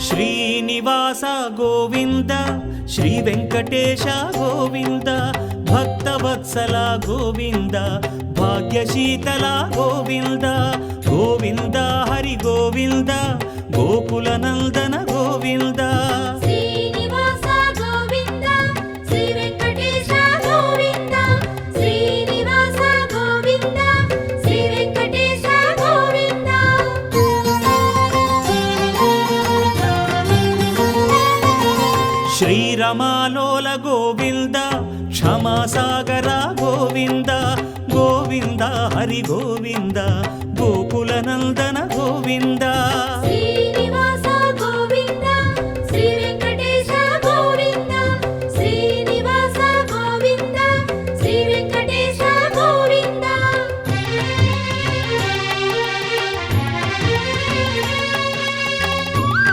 Srinivasa Govinda Shri Venkatesha Govinda Bhaktavatsala Govinda భాగ్యశీతల Govinda Govinda Hari Govinda Gokula Nandana Govinda Srinivasa Govinda Shri Venkatesha Govinda Srinivasa Govinda Shri Venkatesha Govinda శ్రీరమాలోల Govinda క్షమాసాగర Govinda Govinda Hari Govinda Gokula Nandana Govinda